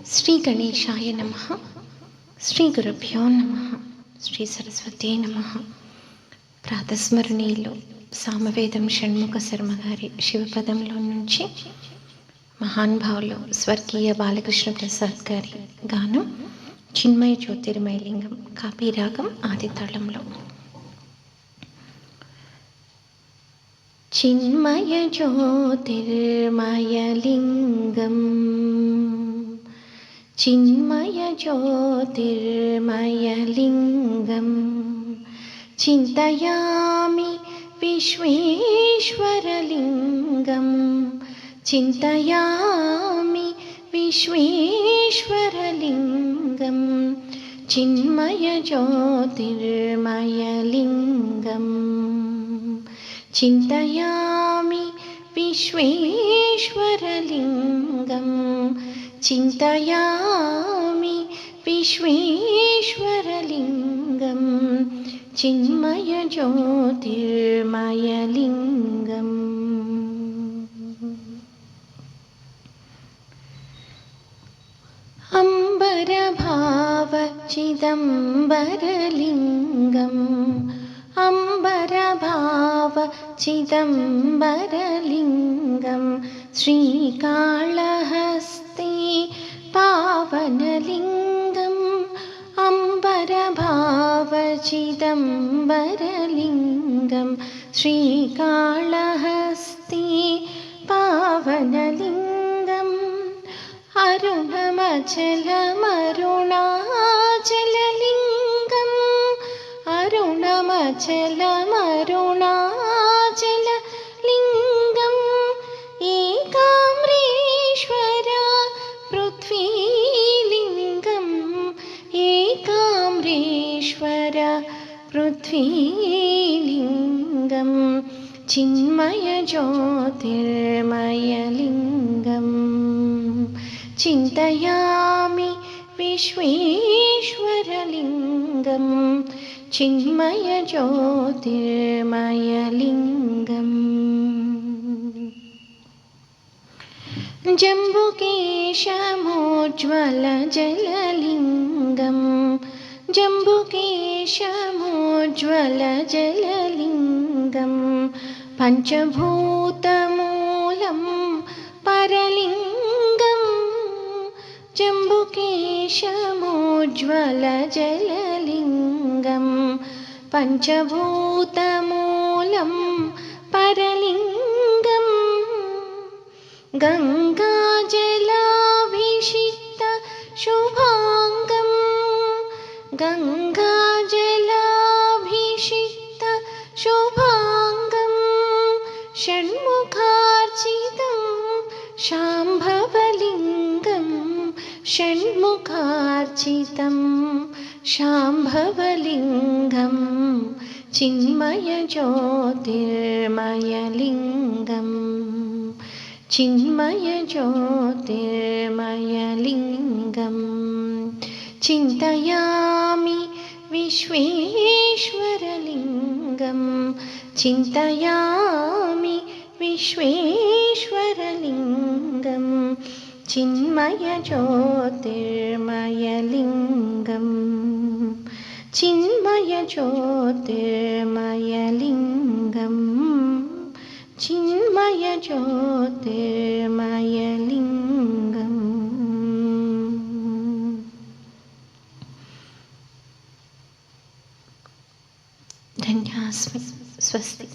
శ్రీ గణేశాయ నమః. శ్రీ గురుభ్యో నమః. శ్రీ సరస్వతే నమః. ప్రాతస్మరణీయులు సామవేదం షణ్ముఖ శర్మ గారి శివపదంలో నుంచి మహానుభావులు స్వర్గీయ బాలకృష్ణ ప్రసాద్ గారి గానం చిన్మయ జ్యోతిర్మయలింగం కాపీ రాగం ఆది తాళంలో. చిన్మయ జ్యోతిర్మయలింగం చిన్మయ జ్యోతిర్మయలింగం చింతయామి విశ్వేశ్వరలింగం చింతయామి విశ్వేశ్వరలింగం చిన్మయ జ్యోతిర్మయలింగం చింతయామి విశ్వేశ్వరలింగం చింతయామి విశ్వేశ్వరలింగం చిన్మయ జ్యోతిర్మయలింగం. అంబరభావ చిదంబరలింగం అంబరభావ చిదంబరలింగం శ్రీకాళహస్తి పావనలింగం అంబరభావ చిదంబరలింగం శ్రీకాళహస్తి పావనలింగం అరుణమచలమరుణాచలలింగం అరుణమచలమరుణాచలలింగం ఏకామ్రేశ్వర పృథ్వీలింగం ఏకామ్రేశ్వర పృథ్వీలింగం చిన్మయ జ్యోతిర్మయలింగం చింతయామి విశ్వేశ్వరలింగం చిన్మయ జ్యోతిర్మయలింగం. జంబుకేశమోజ్వలజలలింగం జంబుకేశమోజ్వలజలలింగం పంచభూతమూలం పరలింగం జంబుకేశమోజ్వలజలలింగం పంచభూతమూలం పరలింగం గంగాజలాభిషిక్త శుభాంగం గంగాజలాభిషిక్త శుభాంగం షణ్ముఖార్చితం శాంభవలింగం షణ్ముఖార్చితం శాంభవలింగం చిన్మయ జ్యోతిర్మయలింగం చిన్మయ జ్యోతిర్మయలింగం చింతయామి విశ్వేశ్వరలింగం చింతయామి విశ్వేశ్వరలింగం చిన్మయ జ్యోతిర్మయలింగం చిన్మయ జ్యోతిర్మయలింగం చిన్మయ జ్యోతిర్మయలింగం. ధన్యాస్మి. స్వస్తి.